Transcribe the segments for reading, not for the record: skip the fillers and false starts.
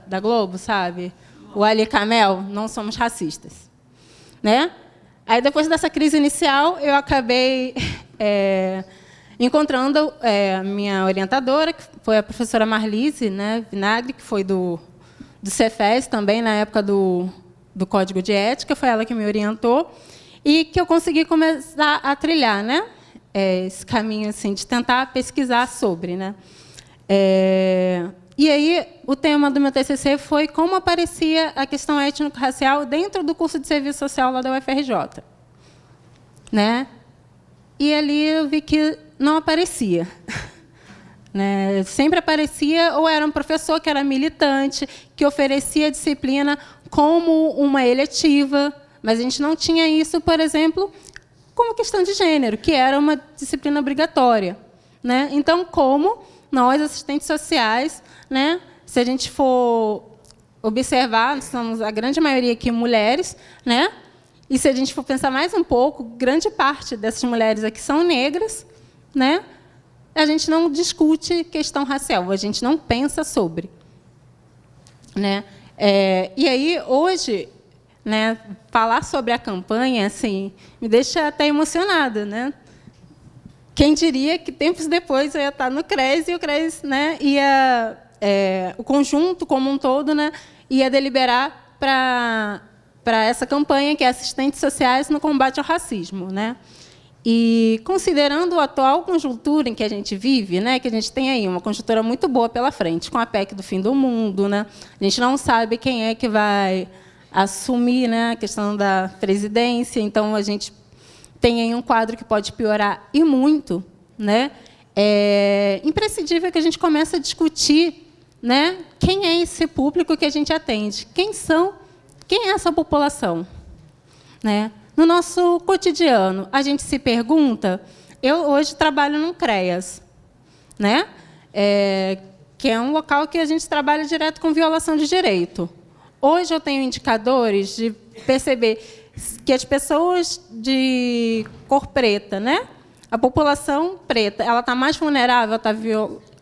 da Globo, sabe? O Ali Camel, não somos racistas. Né? Aí, depois dessa crise inicial, eu acabei encontrando a minha orientadora, que foi a professora Marlise, né, Vinagre, que foi do Cefes também, na época do Código de Ética, foi ela que me orientou, e que eu consegui começar a trilhar, né, esse caminho assim, de tentar pesquisar sobre. Né. E aí, o tema do meu TCC foi como aparecia a questão étnico-racial dentro do curso de serviço social lá da UFRJ. Né? E ali eu vi que não aparecia. Né? Sempre aparecia, ou era um professor que era militante, que oferecia a disciplina como uma eletiva, mas a gente não tinha isso, por exemplo, como questão de gênero, que era uma disciplina obrigatória. Né? Então, como nós, assistentes sociais, né, se a gente for observar, somos a grande maioria aqui mulheres, né, e se a gente for pensar mais um pouco, grande parte dessas mulheres aqui são negras, né, a gente não discute questão racial, a gente não pensa sobre. Né. E aí, hoje, né, falar sobre a campanha assim, me deixa até emocionada. Né. Quem diria que, tempos depois, eu ia estar no CRES, e o CRES, né, ia, o conjunto como um todo, né, ia deliberar para essa campanha, que é Assistentes Sociais no Combate ao Racismo. Né. E, considerando a atual conjuntura em que a gente vive, né, que a gente tem aí uma conjuntura muito boa pela frente, com a PEC do fim do mundo, né, a gente não sabe quem é que vai assumir, né, a questão da presidência, então a gente tem aí um quadro que pode piorar e muito. Né? É imprescindível que a gente comece a discutir, né, quem é esse público que a gente atende, quem é essa população. Né? No nosso cotidiano, a gente se pergunta. Eu hoje trabalho no CREAS, né? Que é um local que a gente trabalha direto com violação de direito. Hoje eu tenho indicadores de perceber que as pessoas de cor preta, né, a população preta, ela está mais vulnerável, está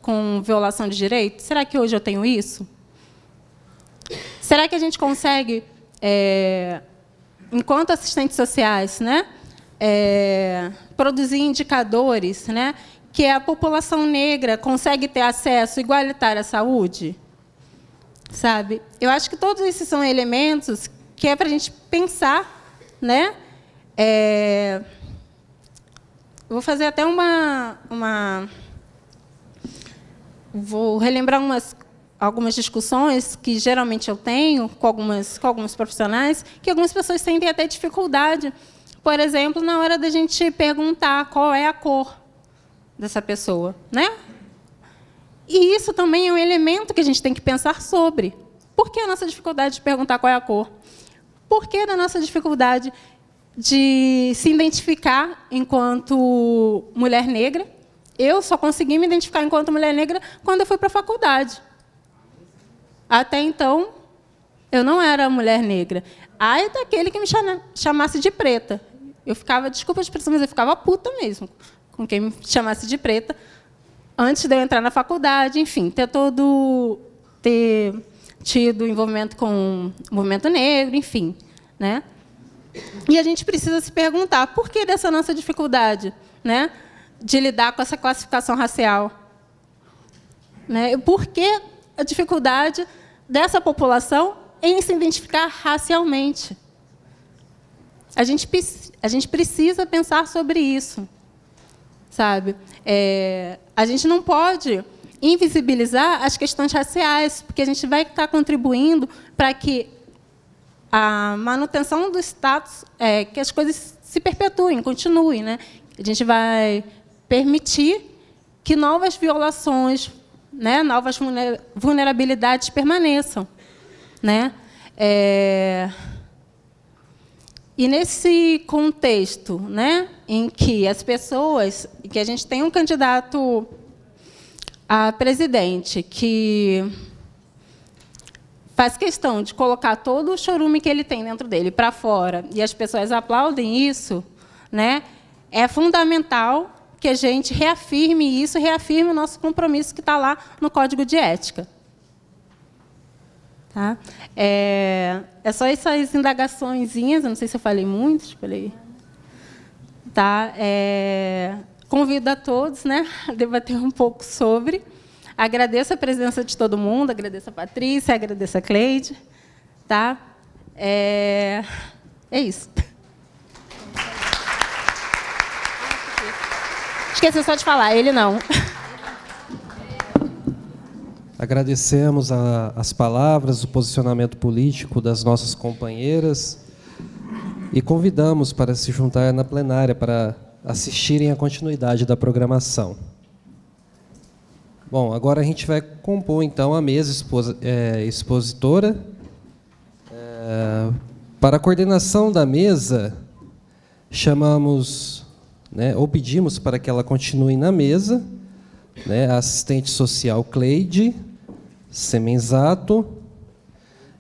com violação de direito? Será que hoje eu tenho isso? Será que a gente consegue, enquanto assistentes sociais, né, produzir indicadores, né, que a população negra consegue ter acesso igualitário à saúde? Sabe? Eu acho que todos esses são elementos que é para a gente pensar. Né? Vou fazer até vou relembrar algumas discussões que geralmente eu tenho com alguns profissionais, que algumas pessoas sentem até dificuldade, por exemplo, na hora da gente perguntar qual é a cor dessa pessoa. Né? E isso também é um elemento que a gente tem que pensar sobre. Por que a nossa dificuldade de perguntar qual é a cor? Por que da nossa dificuldade de se identificar enquanto mulher negra? Eu só consegui me identificar enquanto mulher negra quando eu fui para a faculdade. Até então, eu não era mulher negra. Ai daquele que me chamasse de preta. Eu ficava, desculpa a expressão, mas eu ficava puta mesmo com quem me chamasse de preta, antes de eu entrar na faculdade, enfim, ter tido envolvimento com o movimento negro, enfim. Né? E a gente precisa se perguntar por que dessa nossa dificuldade, né, de lidar com essa classificação racial. Né? Por que a dificuldade dessa população em se identificar racialmente? A gente precisa pensar sobre isso. Sabe? A gente não pode invisibilizar as questões raciais, porque a gente vai estar contribuindo para que a manutenção do status, que as coisas se perpetuem, continuem. Né? A gente vai permitir que novas violações, né, novas vulnerabilidades permaneçam. Né? E, nesse contexto, né, em que as pessoas, que a gente tem um candidato a presidente que faz questão de colocar todo o chorume que ele tem dentro dele para fora, e as pessoas aplaudem isso, né, é fundamental que a gente reafirme isso, reafirme o nosso compromisso que está lá no Código de Ética. Tá? É só essas indagaçõezinhas, eu não sei se eu falei muito, tá? Convido a todos, né, a debater um pouco sobre. Agradeço a presença de todo mundo, agradeço a Patrícia, agradeço a Cleide. Tá? É isso. Esqueci só de falar, ele não. Agradecemos as palavras, o posicionamento político das nossas companheiras e convidamos para se juntar na plenária para assistirem à continuidade da programação. Bom, agora a gente vai compor, então, a mesa expositora. Para a coordenação da mesa, chamamos, né, ou pedimos para que ela continue na mesa, né, a assistente social Cleide Semenzato,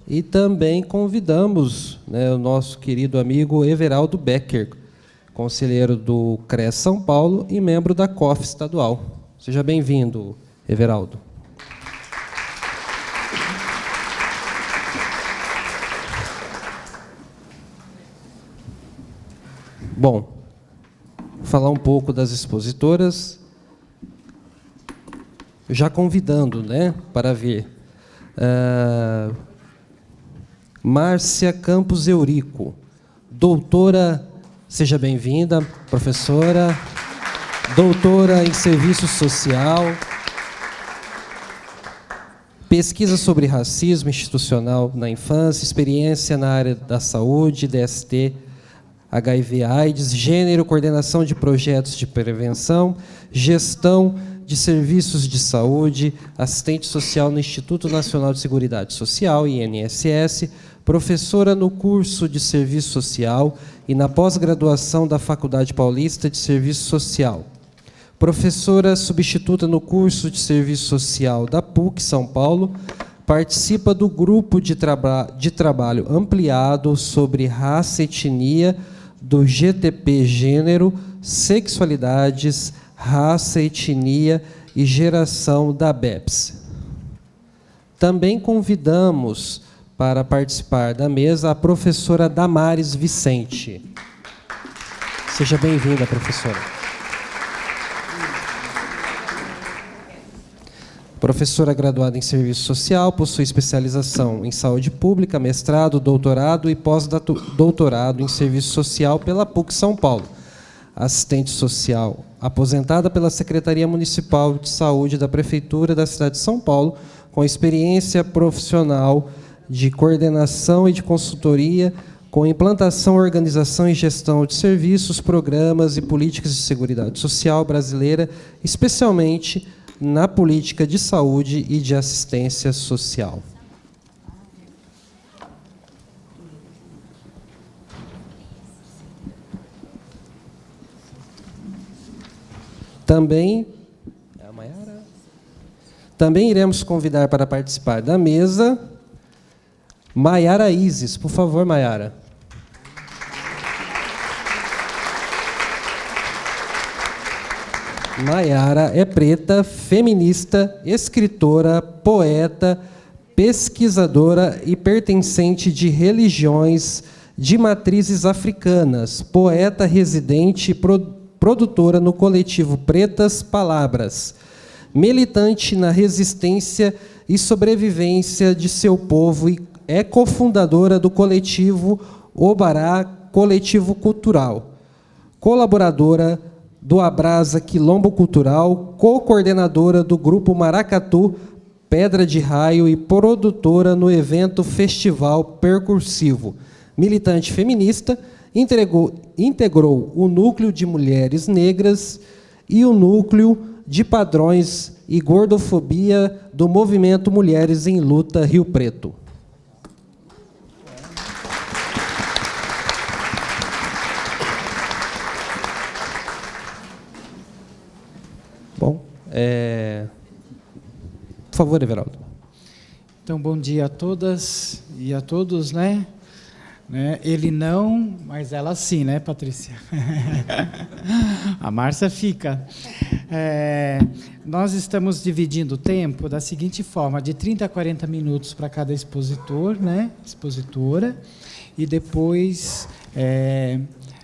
e também convidamos, né, o nosso querido amigo Everaldo Becker, conselheiro do CRES São Paulo e membro da COF estadual. Seja bem-vindo, Everaldo. Bom, vou falar um pouco das expositoras, já convidando, né, para vir. Márcia Campos Eurico, doutora, seja bem-vinda, professora, doutora em Serviço Social, pesquisa sobre racismo institucional na infância, experiência na área da saúde, DST, HIV/AIDS, gênero, coordenação de projetos de prevenção, gestão de serviços de saúde, assistente social no Instituto Nacional de Seguridade Social, INSS, professora no curso de Serviço Social e na pós-graduação da Faculdade Paulista de Serviço Social, professora substituta no curso de Serviço Social da PUC São Paulo, participa do grupo de trabalho ampliado sobre raça e etnia do GTP Gênero, Sexualidades, Raça, Etnia e Geração da BEPS. Também convidamos para participar da mesa a professora Damares Vicente. Seja bem-vinda, professora. Professora graduada em Serviço Social, possui especialização em Saúde Pública, mestrado, doutorado e pós-doutorado em Serviço Social pela PUC São Paulo. Assistente social, aposentada pela Secretaria Municipal de Saúde da Prefeitura da cidade de São Paulo, com experiência profissional de coordenação e de consultoria, com implantação, organização e gestão de serviços, programas e políticas de seguridade social brasileira, especialmente na política de saúde e de assistência social. Também iremos convidar para participar da mesa Maiara Isis. Por favor, Maiara. Maiara é preta, feminista, escritora, poeta, pesquisadora e pertencente de religiões de matrizes africanas, poeta residente e produtora no coletivo Pretas Palavras, militante na resistência e sobrevivência de seu povo e é cofundadora do coletivo Obará Coletivo Cultural, colaboradora do Abrasa Quilombo Cultural, co-coordenadora do Grupo Maracatu Pedra de Raio e produtora no evento Festival Percursivo. Militante feminista, integrou o Núcleo de Mulheres Negras e o Núcleo de Padrões e Gordofobia do Movimento Mulheres em Luta Rio Preto. Bom, por favor, Everaldo. Então, bom dia a todas e a todos, né? Ele não, mas ela sim, né, Patrícia? A Márcia fica. Nós estamos dividindo o tempo da seguinte forma, de 30 a 40 minutos para cada expositor, né, expositora, e depois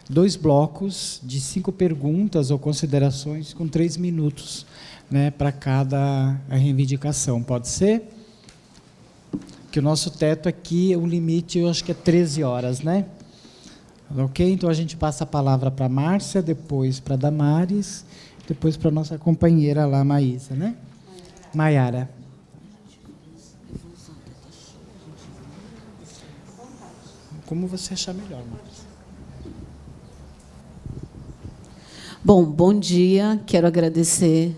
2 blocos de 5 perguntas ou considerações com 3 minutos, né, para cada reivindicação. Pode ser? Que o nosso teto aqui, o limite, eu acho que é 13 horas, né? Ok? Então, a gente passa a palavra para a Márcia, depois para a Damares, depois para a nossa companheira lá, Maísa, né? Maiara. Como você achar melhor, Márcia. Bom dia. Quero agradecer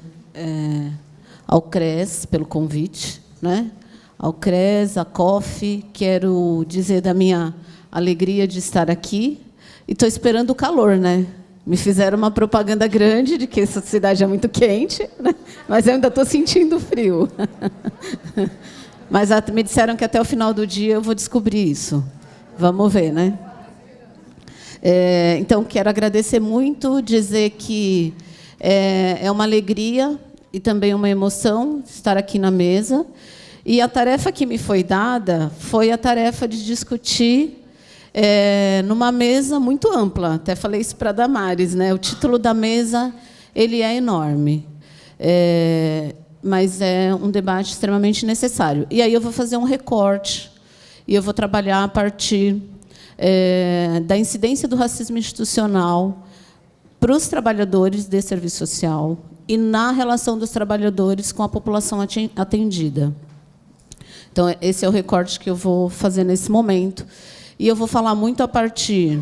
ao CRES pelo convite, né? Ao CRES, à COF. Quero dizer da minha alegria de estar aqui. E estou esperando o calor, né? Me fizeram uma propaganda grande de que essa cidade é muito quente, né? Mas eu ainda estou sentindo frio. Mas me disseram que até o final do dia eu vou descobrir isso. Vamos ver, né? Então, quero agradecer muito, dizer que é uma alegria e também uma emoção estar aqui na mesa. E a tarefa que me foi dada foi a tarefa de discutir numa mesa muito ampla. Até falei isso para a Damares, né? O título da mesa ele é enorme, mas é um debate extremamente necessário. E aí eu vou fazer um recorte e eu vou trabalhar a partir da incidência do racismo institucional para os trabalhadores de serviço social e na relação dos trabalhadores com a população atendida. Então, esse é o recorte que eu vou fazer nesse momento. E eu vou falar muito a partir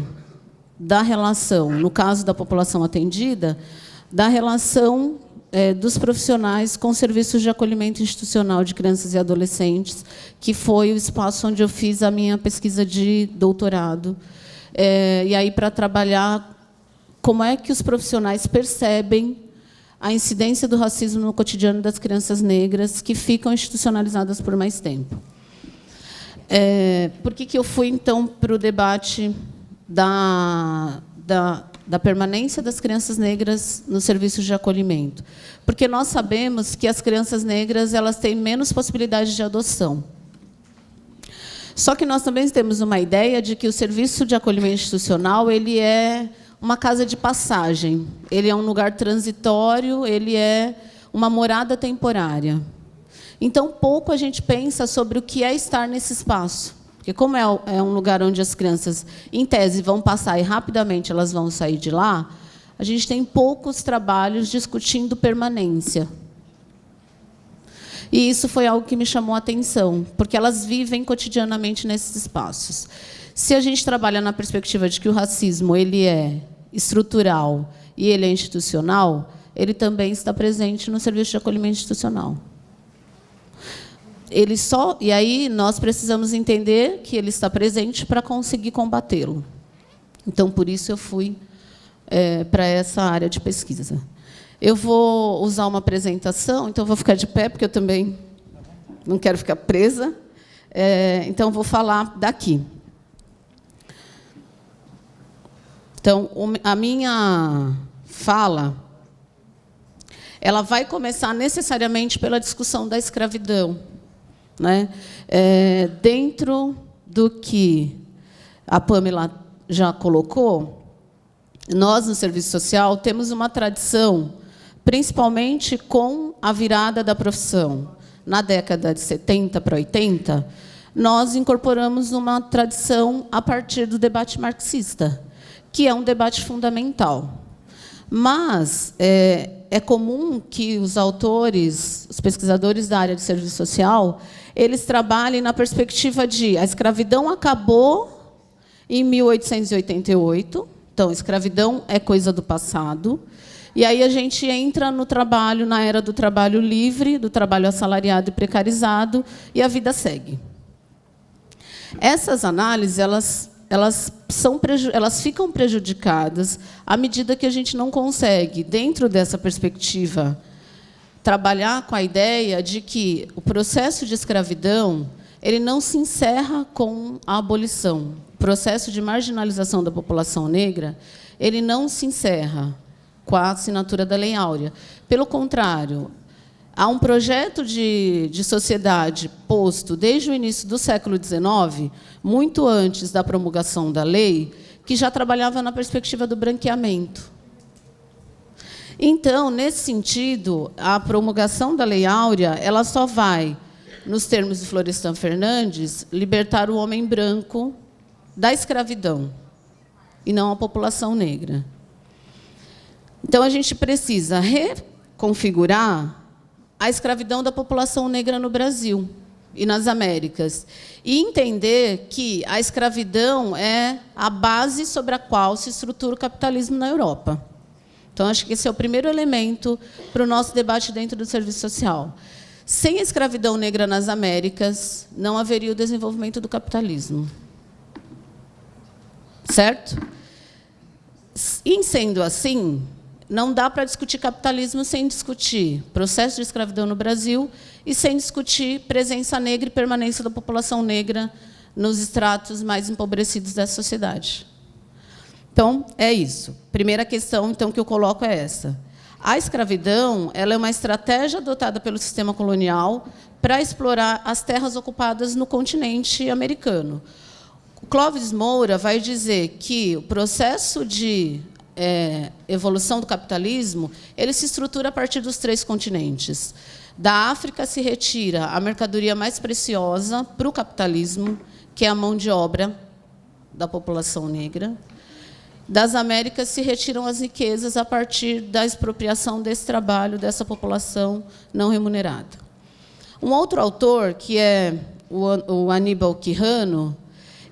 da relação, no caso da população atendida, da relação dos profissionais com serviços de acolhimento institucional de crianças e adolescentes, que foi o espaço onde eu fiz a minha pesquisa de doutorado. E aí, para trabalhar como é que os profissionais percebem a incidência do racismo no cotidiano das crianças negras que ficam institucionalizadas por mais tempo. Por que eu fui, então, para o debate da permanência das crianças negras nos serviços de acolhimento? Porque nós sabemos que as crianças negras elas têm menos possibilidade de adoção. Só que nós também temos uma ideia de que o serviço de acolhimento institucional ele é uma casa de passagem, ele é um lugar transitório, ele é uma morada temporária. Então, pouco a gente pensa sobre o que é estar nesse espaço. Porque, como é um lugar onde as crianças, em tese, vão passar e, rapidamente, elas vão sair de lá, a gente tem poucos trabalhos discutindo permanência. E isso foi algo que me chamou a atenção, porque elas vivem cotidianamente nesses espaços. Se a gente trabalha na perspectiva de que o racismo ele é estrutural e ele é institucional, ele também está presente no serviço de acolhimento institucional. E aí nós precisamos entender que ele está presente para conseguir combatê-lo. Então, por isso, eu fui para essa área de pesquisa. Eu vou usar uma apresentação, então eu vou ficar de pé, porque eu também não quero ficar presa. Então, eu vou falar daqui. Então, a minha fala ela vai começar necessariamente pela discussão da escravidão, né? Dentro do que a Pamela já colocou, nós, no serviço social, temos uma tradição, principalmente com a virada da profissão. Na década de 70 para 80, nós incorporamos uma tradição a partir do debate marxista, que é um debate fundamental. Mas é comum que os autores, os pesquisadores da área de serviço social, eles trabalhem na perspectiva de a escravidão acabou em 1888, então, escravidão é coisa do passado, e aí a gente entra no trabalho, na era do trabalho livre, do trabalho assalariado e precarizado, e a vida segue. Essas análises, elas ficam prejudicadas à medida que a gente não consegue, dentro dessa perspectiva, trabalhar com a ideia de que o processo de escravidão ele não se encerra com a abolição. O processo de marginalização da população negra ele não se encerra com a assinatura da Lei Áurea. Pelo contrário, há um projeto de sociedade posto desde o início do século XIX, muito antes da promulgação da lei, que já trabalhava na perspectiva do branqueamento. Então, nesse sentido, a promulgação da Lei Áurea ela só vai, nos termos de Florestan Fernandes, libertar o homem branco da escravidão, e não a população negra. Então, a gente precisa reconfigurar a escravidão da população negra no Brasil e nas Américas, e entender que a escravidão é a base sobre a qual se estrutura o capitalismo na Europa. Então, acho que esse é o primeiro elemento para o nosso debate dentro do serviço social. Sem a escravidão negra nas Américas, não haveria o desenvolvimento do capitalismo. Certo? E, sendo assim, não dá para discutir capitalismo sem discutir processo de escravidão no Brasil e sem discutir presença negra e permanência da população negra nos estratos mais empobrecidos da sociedade. Então, é isso. Primeira questão então, que eu coloco é essa. A escravidão ela é uma estratégia adotada pelo sistema colonial para explorar as terras ocupadas no continente americano. O Clóvis Moura vai dizer que o processo de evolução do capitalismo ele se estrutura a partir dos 3 continentes. Da África se retira a mercadoria mais preciosa para o capitalismo, que é a mão de obra da população negra. Das Américas se retiram as riquezas a partir da expropriação desse trabalho, dessa população não remunerada. Um outro autor, que é o Aníbal Quijano,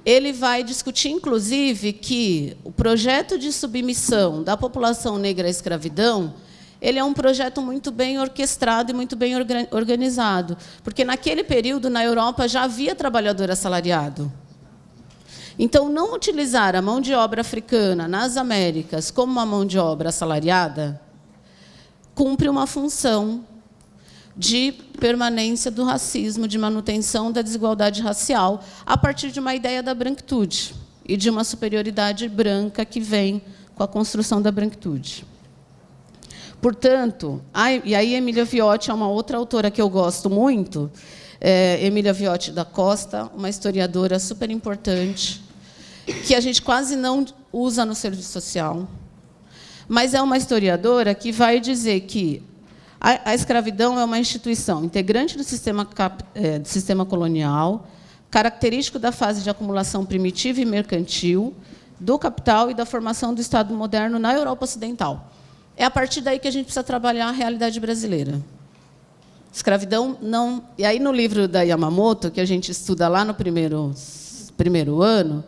ele vai discutir, inclusive, que o projeto de submissão da população negra à escravidão ele é um projeto muito bem orquestrado e muito bem organizado, porque, naquele período, na Europa, já havia trabalhador assalariado. Então, não utilizar a mão de obra africana nas Américas como uma mão de obra assalariada cumpre uma função de permanência do racismo, de manutenção da desigualdade racial, a partir de uma ideia da branquitude e de uma superioridade branca que vem com a construção da branquitude. Portanto, e aí Emília Viotti é uma outra autora que eu gosto muito, Emília Viotti da Costa, uma historiadora super importante, que a gente quase não usa no serviço social, mas é uma historiadora que vai dizer que a escravidão é uma instituição integrante do sistema colonial, característico da fase de acumulação primitiva e mercantil, do capital e da formação do Estado moderno na Europa Ocidental. É a partir daí que a gente precisa trabalhar a realidade brasileira. Escravidão não... E aí, no livro da Yamamoto, que a gente estuda lá no primeiro ano,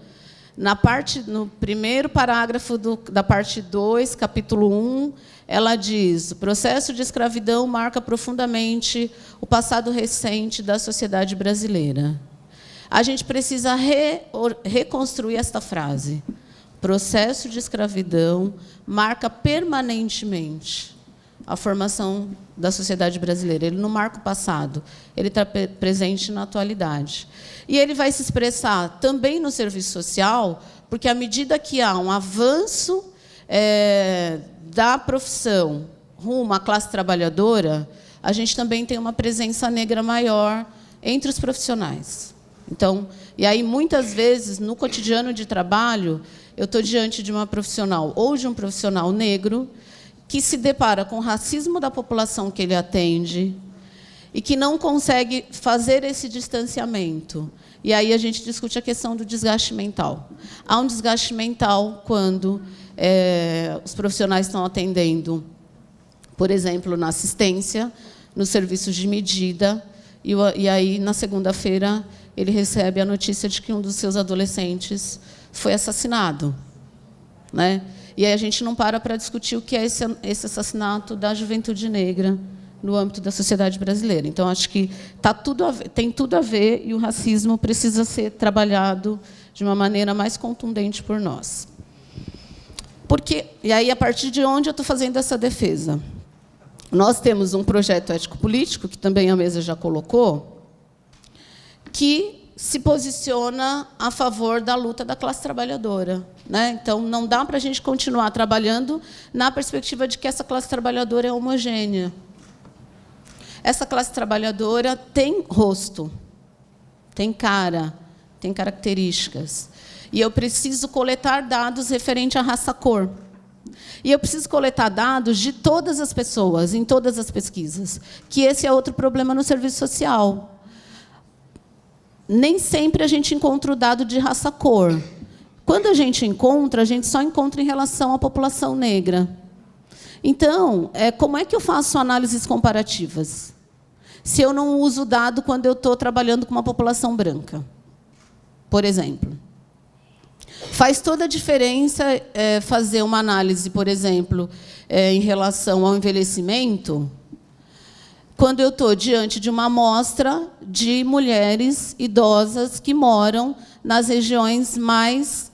no primeiro parágrafo da parte 2, capítulo 1, ela diz: o processo de escravidão marca profundamente o passado recente da sociedade brasileira. A gente precisa reconstruir esta frase. O processo de escravidão marca permanentemente a formação da sociedade brasileira. Ele não marca o passado, ele está presente na atualidade. E ele vai se expressar também no serviço social, porque, à medida que há um avanço da profissão rumo à classe trabalhadora, a gente também tem uma presença negra maior entre os profissionais. Então, e aí, muitas vezes, no cotidiano de trabalho, eu estou diante de uma profissional ou de um profissional negro que se depara com o racismo da população que ele atende e que não consegue fazer esse distanciamento. E aí a gente discute a questão do desgaste mental. Há um desgaste mental quando os profissionais estão atendendo, por exemplo, na assistência, nos serviços de medida, e aí, na segunda-feira, ele recebe a notícia de que um dos seus adolescentes foi assassinado, né? E aí a gente não para discutir o que é esse assassinato da juventude negra no âmbito da sociedade brasileira. Então, acho que tem tudo a ver, e o racismo precisa ser trabalhado de uma maneira mais contundente por nós. E aí, a partir de onde eu estou fazendo essa defesa? Nós temos um projeto ético-político, que também a mesa já colocou, que se posiciona a favor da luta da classe trabalhadora, né? Então, não dá para a gente continuar trabalhando na perspectiva de que essa classe trabalhadora é homogênea. Essa classe trabalhadora tem rosto, tem cara, tem características. E eu preciso coletar dados referente à raça-cor. E eu preciso coletar dados de todas as pessoas, em todas as pesquisas, que esse é outro problema no serviço social. Nem sempre a gente encontra o dado de raça-cor. Quando a gente só encontra em relação à população negra. Então, como é que eu faço análises comparativas? Se eu não uso o dado quando eu estou trabalhando com uma população branca, por exemplo. Faz toda a diferença fazer uma análise, por exemplo, em relação ao envelhecimento, quando eu estou diante de uma amostra de mulheres idosas que moram nas regiões mais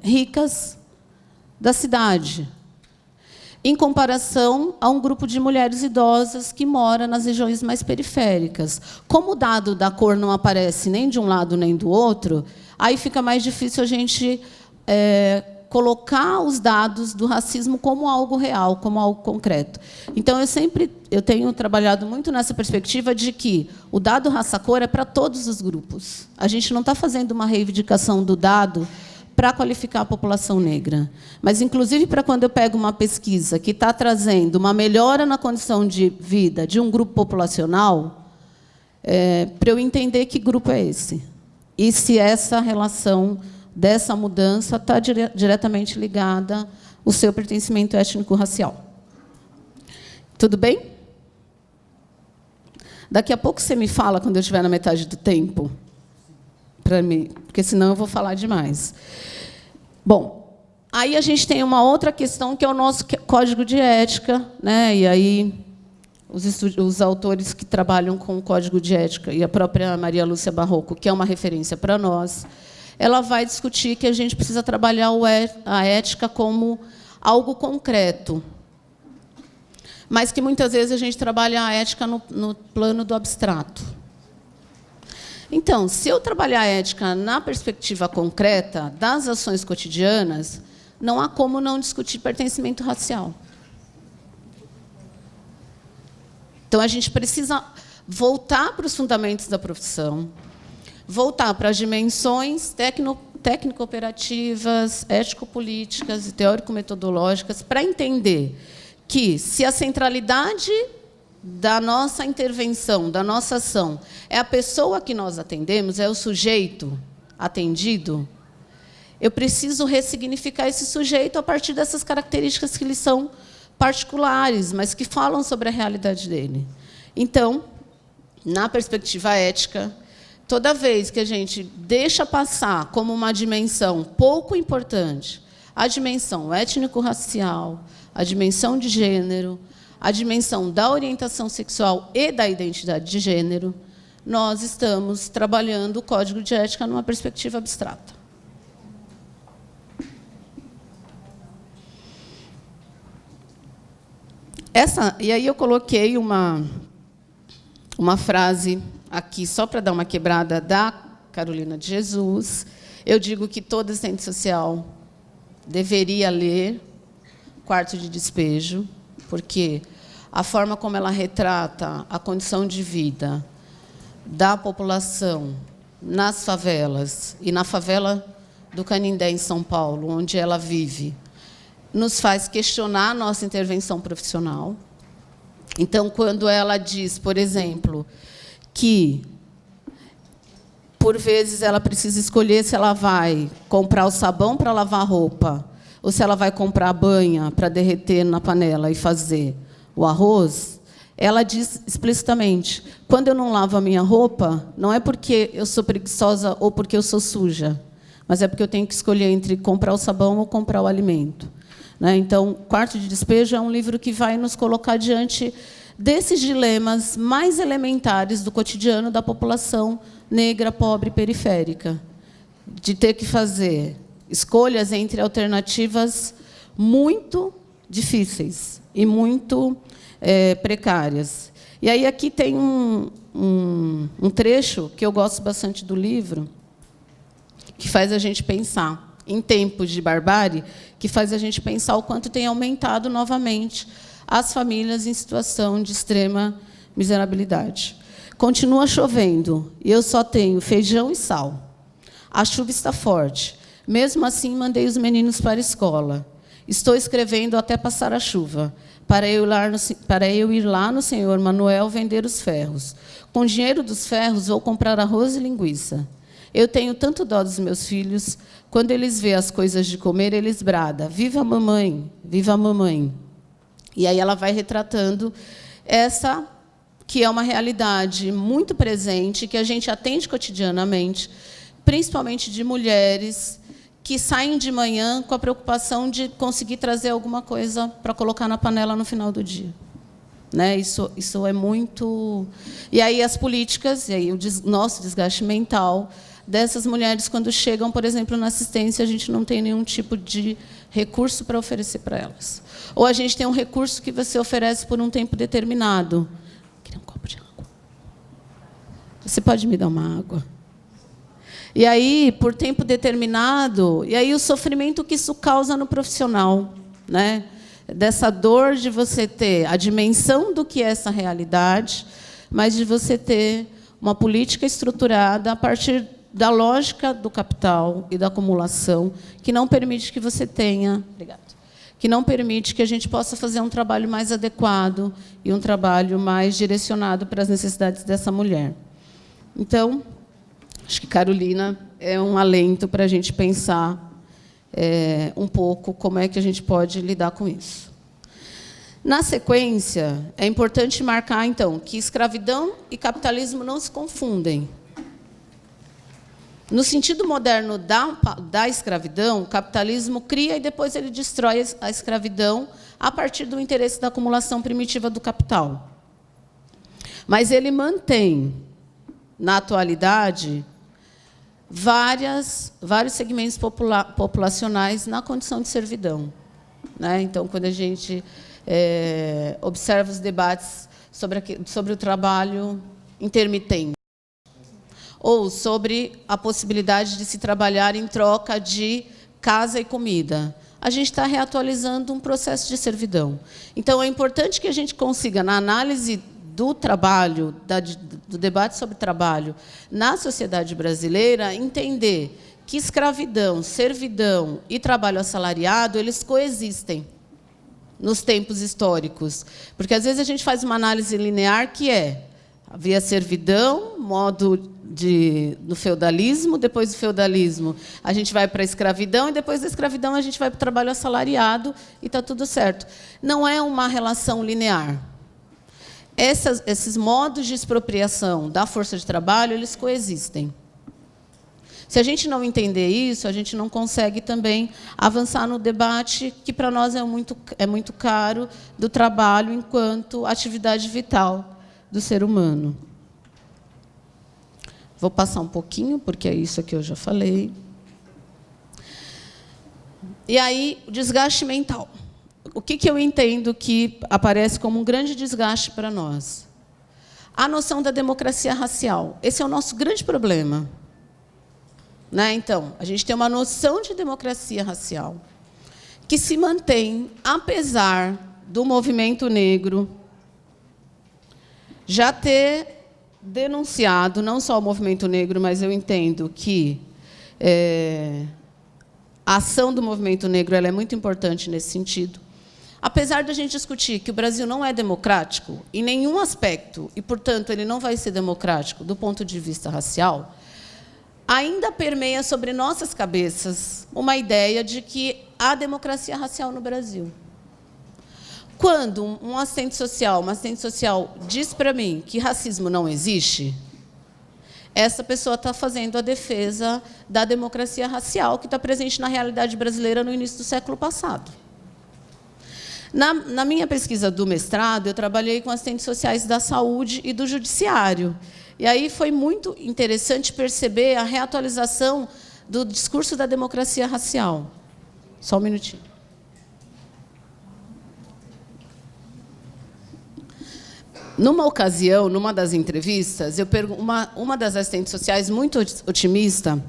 ricas da cidade, em comparação a um grupo de mulheres idosas que mora nas regiões mais periféricas. Como o dado da cor não aparece nem de um lado nem do outro, aí fica mais difícil a gente colocar os dados do racismo como algo real, como algo concreto. Então, eu tenho trabalhado muito nessa perspectiva de que o dado raça-cor é para todos os grupos. A gente não está fazendo uma reivindicação do dado para qualificar a população negra. Mas, inclusive, para quando eu pego uma pesquisa que está trazendo uma melhora na condição de vida de um grupo populacional, para eu entender que grupo é esse. E se essa relação dessa mudança está diretamente ligada ao seu pertencimento étnico-racial. Tudo bem? Daqui a pouco você me fala, quando eu estiver na metade do tempo, para mim, porque senão eu vou falar demais. Bom, aí a gente tem uma outra questão, que é o nosso código de ética, né? E aí os autores que trabalham com o código de ética, e a própria Maria Lúcia Barroco, que é uma referência para nós, ela vai discutir que a gente precisa trabalhar a ética como algo concreto, mas que muitas vezes a gente trabalha a ética no plano do abstrato. Então, se eu trabalhar a ética na perspectiva concreta das ações cotidianas, não há como não discutir pertencimento racial. Então, a gente precisa voltar para os fundamentos da profissão, voltar para as dimensões técnico-operativas, ético-políticas e teórico-metodológicas, para entender que, se a centralidade da nossa intervenção, da nossa ação, é a pessoa que nós atendemos, é o sujeito atendido, eu preciso ressignificar esse sujeito a partir dessas características que lhe são particulares, mas que falam sobre a realidade dele. Então, na perspectiva ética, toda vez que a gente deixa passar como uma dimensão pouco importante a dimensão étnico-racial, a dimensão de gênero, a dimensão da orientação sexual e da identidade de gênero, nós estamos trabalhando o código de ética numa perspectiva abstrata. E aí eu coloquei uma frase aqui, só para dar uma quebrada, da Carolina de Jesus. Eu digo que toda assistente social deveria ler Quarto de Despejo, porque a forma como ela retrata a condição de vida da população nas favelas, e na favela do Canindé, em São Paulo, onde ela vive, nos faz questionar a nossa intervenção profissional. Então, quando ela diz, por exemplo, que, por vezes, ela precisa escolher se ela vai comprar o sabão para lavar a roupa ou se ela vai comprar a banha para derreter na panela e fazer o arroz, ela diz explicitamente: quando eu não lavo a minha roupa, não é porque eu sou preguiçosa ou porque eu sou suja, mas é porque eu tenho que escolher entre comprar o sabão ou comprar o alimento. Então, Quarto de Despejo é um livro que vai nos colocar diante desses dilemas mais elementares do cotidiano da população negra, pobre e periférica, de ter que fazer escolhas entre alternativas muito difíceis e muito precárias. E aí aqui tem um trecho que eu gosto bastante do livro, que faz a gente pensar, em tempos de barbárie, que faz a gente pensar o quanto tem aumentado novamente as famílias em situação de extrema miserabilidade. Continua chovendo, e eu só tenho feijão e sal. A chuva está forte. Mesmo assim, mandei os meninos para a escola. Estou escrevendo até passar a chuva, para eu ir lá no senhor Manuel vender os ferros. Com o dinheiro dos ferros, vou comprar arroz e linguiça. Eu tenho tanto dó dos meus filhos. Quando eles veem as coisas de comer, eles bradam: viva a mamãe, viva a mamãe. E aí ela vai retratando essa que é uma realidade muito presente, que a gente atende cotidianamente, principalmente de mulheres que saem de manhã com a preocupação de conseguir trazer alguma coisa para colocar na panela no final do dia. Né? Isso é muito... E aí as políticas, e aí o nosso desgaste mental dessas mulheres, quando chegam, por exemplo, na assistência, a gente não tem nenhum tipo de recurso para oferecer para elas. Ou a gente tem um recurso que você oferece por um tempo determinado. Eu queria um copo de água. Você pode me dar uma água? E aí, por tempo determinado, e aí o sofrimento que isso causa no profissional, né? Dessa dor de você ter a dimensão do que é essa realidade, mas de você ter uma política estruturada a partir da lógica do capital e da acumulação, que não permite que você tenha... Obrigada. Que não permite que a gente possa fazer um trabalho mais adequado e um trabalho mais direcionado para as necessidades dessa mulher. Então, acho que Carolina é um alento para a gente pensar um pouco como é que a gente pode lidar com isso. Na sequência, é importante marcar, então, que escravidão e capitalismo não se confundem. No sentido moderno da escravidão, o capitalismo cria e depois ele destrói a escravidão a partir do interesse da acumulação primitiva do capital. Mas ele mantém, na atualidade, vários segmentos populacionais na condição de servidão. Né? Então, quando a gente observa os debates sobre o trabalho intermitente, ou sobre a possibilidade de se trabalhar em troca de casa e comida, a gente está reatualizando um processo de servidão. Então, é importante que a gente consiga, na análise do trabalho, do debate sobre trabalho na sociedade brasileira, entender que escravidão, servidão e trabalho assalariado, eles coexistem nos tempos históricos. Porque, às vezes, a gente faz uma análise linear que havia servidão, modo do feudalismo, depois do feudalismo a gente vai para a escravidão, e depois da escravidão a gente vai para o trabalho assalariado, e está tudo certo. Não é uma relação linear. Esses modos de expropriação da força de trabalho, eles coexistem. Se a gente não entender isso, a gente não consegue também avançar no debate que, para nós, é muito caro, do trabalho enquanto atividade vital do ser humano. Vou passar um pouquinho, porque é isso que eu já falei. E aí, o desgaste mental. O que eu entendo que aparece como um grande desgaste para nós? A noção da democracia racial. Esse é o nosso grande problema. Né? Então, a gente tem uma noção de democracia racial que se mantém, apesar do movimento negro já ter denunciado, não só o movimento negro, mas eu entendo que a ação do movimento negro ela é muito importante nesse sentido. Apesar de a gente discutir que o Brasil não é democrático em nenhum aspecto, e, portanto, ele não vai ser democrático do ponto de vista racial, ainda permeia sobre nossas cabeças uma ideia de que há democracia racial no Brasil. Quando uma assistente social diz para mim que racismo não existe, essa pessoa está fazendo a defesa da democracia racial que está presente na realidade brasileira no início do século passado. Na minha pesquisa do mestrado, eu trabalhei com assistentes sociais da saúde e do judiciário. E aí foi muito interessante perceber a reatualização do discurso da democracia racial. Só um minutinho. Numa ocasião, numa das entrevistas, uma das assistentes sociais, muito otimista,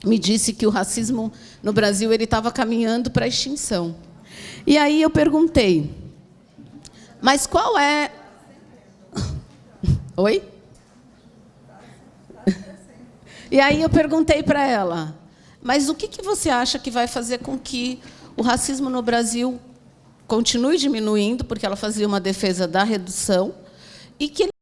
me disse que o racismo no Brasil ele estava caminhando para a extinção. E aí eu perguntei, mas qual é... Oi? E aí eu perguntei para ela, mas o que você acha que vai fazer com que o racismo no Brasil continue diminuindo, porque ela fazia uma defesa da redução, e que ele